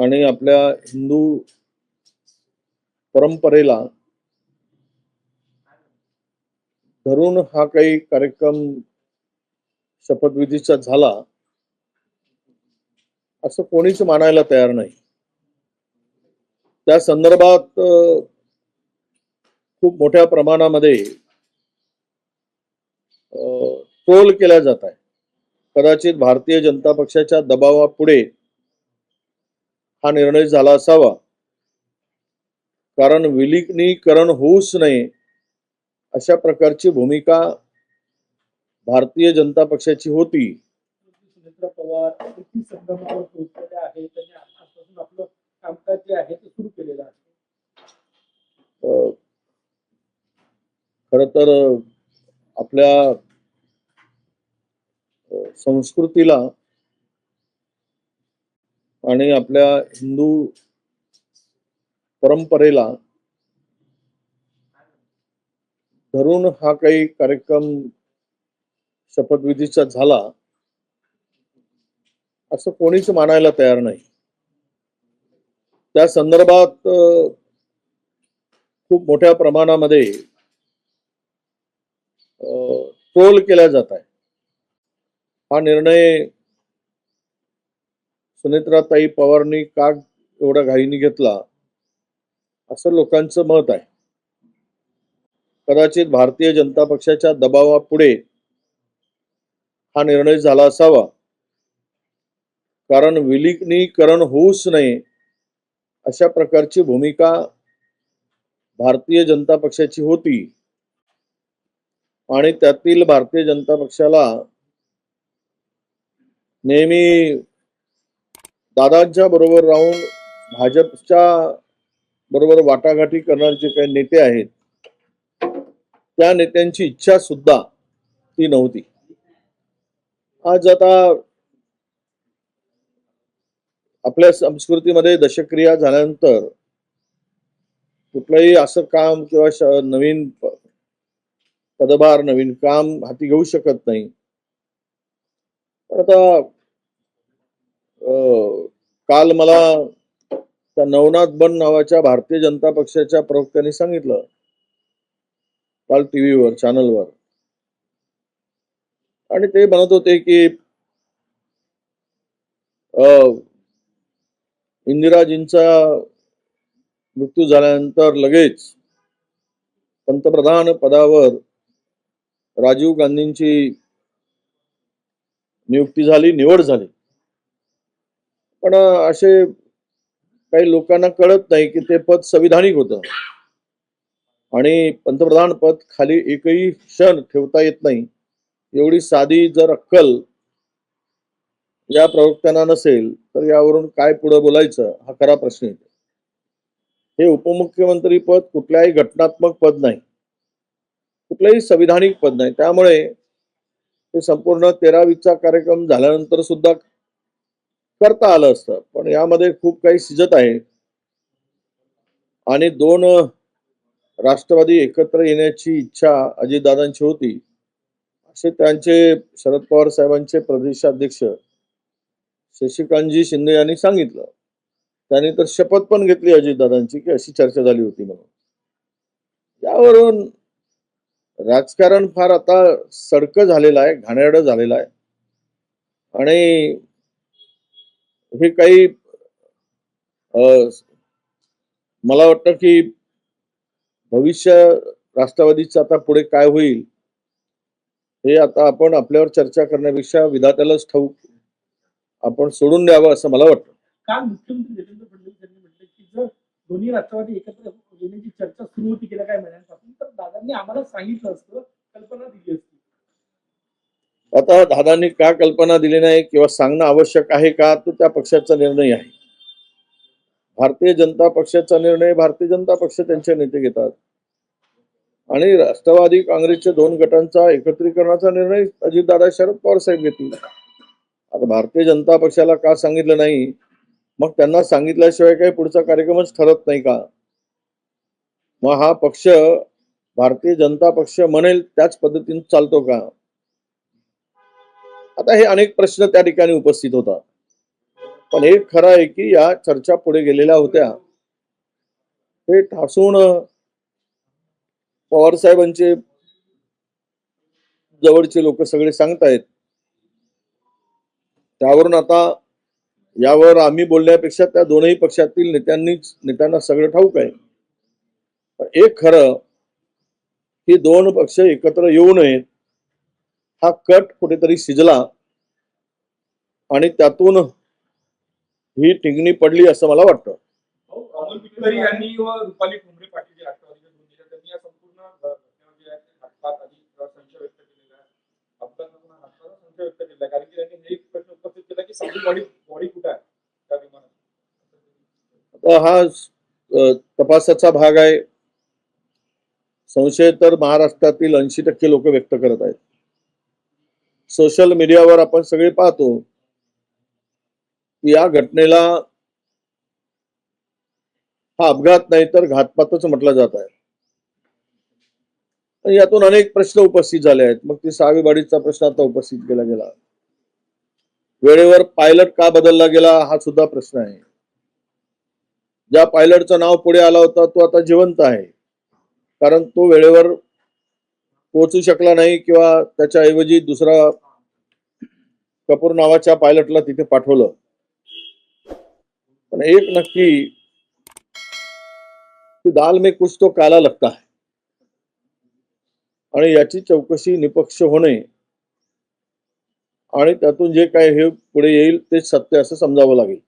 आणि आपल्या हिंदू परंपरेला धरून हा काही कार्यक्रम शपथविधीचा झाला असं कोणीच मानायला तयार नाही. त्या संदर्भात खूप मोठ्या प्रमाणामध्ये ट्रोल केल्या जात आहे. कदाचित भारतीय जनता पक्षाच्या दबावापुढे हा निर्णय झाला असावा, कारण विलिनीकरण होऊच नये अशा प्रकारची भूमिका भारतीय जनता पक्षाची होती. सुनेत्रा पवार संगमावर पोहोचलेले आहे, त्यांनी आजपासून आपलं कामकाज जे आहे ते सुरू केलेलं आहे. खर तर आपल्या संस्कृतीला आणि आपल्या हिंदू परंपरेला धरून हा काही कार्यक्रम शपथविधीचा झाला असं कोणीच मानायला तयार नाही. त्या संदर्भात खूप मोठ्या प्रमाणामध्ये ट्रोल केल्या जात आहे. हा निर्णय सुनेत्राताई पवारांनी का एवढ्या घाईने घेतला असं लोकांचं मत आहे. कदाचित भारतीय जनता पक्षाच्या दबावापुढे हा निर्णय झाला असावा, कारण विलिनीकरण होऊच नये अशा प्रकारची भूमिका भारतीय जनता पक्षाची होती. आणि त्यातील भारतीय जनता पक्षाला नेहमी दादांच्या बरोबर राहून भाजपच्या बरोबर वाटाघाटी करणारे जे काही नेते आहेत त्या नेत्यांची इच्छा सुद्धा ती नव्हती. आज आता आपल्या संस्कृतीमध्ये दशक्रिया झाल्यानंतर कुठलंही असं काम किंवा नवीन पदभार नवीन काम हाती घेऊ शकत नाही. आता काल मला त्या नवनाथ बन नावाच्या भारतीय जनता पक्षाच्या प्रवक्त्यांनी सांगितलं काल टीव्हीवर चॅनलवर, आणि ते म्हणत होते की इंदिराजींचा मृत्यू झाल्यानंतर लगेच पंतप्रधान पदावर राजीव गांधींची नियुक्ती झाली, निवड झाली. पण असे काही लोकांना कळत नाही की ते पद संविधानिक होतं आणि पंतप्रधान पद खाली एकही क्षण ठेवता येत नाही. एवढी साधी जर अक्कल या प्रवक्त्यांना नसेल तर यावरून काय पुढे बोलायचं हा खरा प्रश्न येतो. हे उपमुख्यमंत्री पद कुठल्याही घटनात्मक पद नाही, कुठलंही संविधानिक पद नाही. त्यामुळे हे संपूर्ण 13-20चा कार्यक्रम झाल्यानंतर सुद्धा करता आलं असतं. पण यामध्ये खूप काही शिजत आहे आणि दोन राष्ट्रवादी एकत्र येण्याची इच्छा अजितदादांची होती असे त्यांचे शरद पवार साहेबांचे प्रदेशाध्यक्ष शशिकांतजी शिंदे यांनी सांगितलं. त्यांनी तर शपथ पण घेतली अजितदादांची की अशी चर्चा झाली होती म्हणून. यावरून राजकारण फार आता सडकं झालेलं आहे, घाणेरडं झालेलं आहे. आणि हे काही मला वाटतं की भविष्य राष्ट्रवादीचं आता पुढे काय होईल हे आता आपण आपल्यावर चर्चा करण्यापेक्षा विधात्यालाच ठाऊक आपण सोडून द्यावं असं मला वाटतं. काल मुख्यमंत्री देवेंद्र फडणवीस यांनी म्हटलं की जर दोन्ही राष्ट्रवादी एकत्र येण्याची चर्चा सुरू होती गेल्या काही महिन्यांपासून तर दादांनी आम्हाला सांगितलं असतं, कल्पना दिली असती. आता दादांनी का कल्पना दिली नाही किंवा सांगणं आवश्यक आहे का, तो त्या पक्षाचा निर्णय आहे. भारतीय जनता पक्षाचा निर्णय भारतीय जनता पक्ष त्यांचे नेते घेतात आणि राष्ट्रवादी काँग्रेसच्या दोन गटांचा एकत्रीकरणाचा निर्णय अजितदादा शरद पवार साहेब घेतील. आता भारतीय जनता पक्षाला का सांगितलं नाही, मग त्यांना सांगितल्याशिवाय काही पुढचा कार्यक्रमच ठरत नाही का? मग हा पक्ष भारतीय जनता पक्ष म्हणेल त्याच पद्धतीने चालतो का? आता हे अनेक प्रश्न त्या ठिकाणी उपस्थित होतात. पण एक खरं आहे की या चर्चा पुढे गेलेल्या होत्या, हे ठासून पवार साहेबांचे जवळचे लोक सगळे सांगतायत. त्यावरून आता यावर आम्ही बोलण्यापेक्षा त्या दोनही पक्षातील नेत्यांना सगळं ठाऊक आहे. पण एक खरं की दोन पक्ष एकत्र येऊ नयेत हा कट कुठेतरी शिजला आणि त्यातून ही ठिगणी पडली असं मला वाटतं. अमोल मिटकरी यांनी व रुपाली ठोंबरे पाटील जे राष्ट्रवादीचे दोन नेते त्यांनी या संपूर्ण घटनेवर जे आहे ते घातपात आणि संशय व्यक्त केलेला आहे. अपघातातून हातपात संशय व्यक्त केलेला आहे. कारण की त्यांनी हे एक प्रश्न उपस्थित केला की साधी बॉडी कुठे आहे त्या विमानात. आता हा तपासाचा भाग आहे. संशय तर महाराष्ट्रातील 80% लोक व्यक्त करत आहेत. सोशल मीडियावर आपण सगळे पाहतो की या घटनेला हा अपघात नाही तर घातपातच म्हटला जात आहे. आणि यातून अनेक प्रश्न उपस्थित झाले आहेत. मग ती सावेवाडीचा प्रश्न आता उपस्थित केला गेला. वेळेवर पायलट का बदलला गेला हा सुद्धा प्रश्न आहे. ज्या पायलटचं नाव पुढे आला होता तो आता जिवंत आहे, कारण तो वेळेवर पोहोचू शकला नाही किंवा त्याच्याऐवजी दुसरा कपूर नावाच्या पायलटला तिथे पाठवलं. पण एक नक्की की दाल में कुछ तो काला लगता है आणि याची चौकशी निपक्ष होणे आणि त्यातून जे काय हे पुढे येईल ते सत्य असं समजावं लागेल.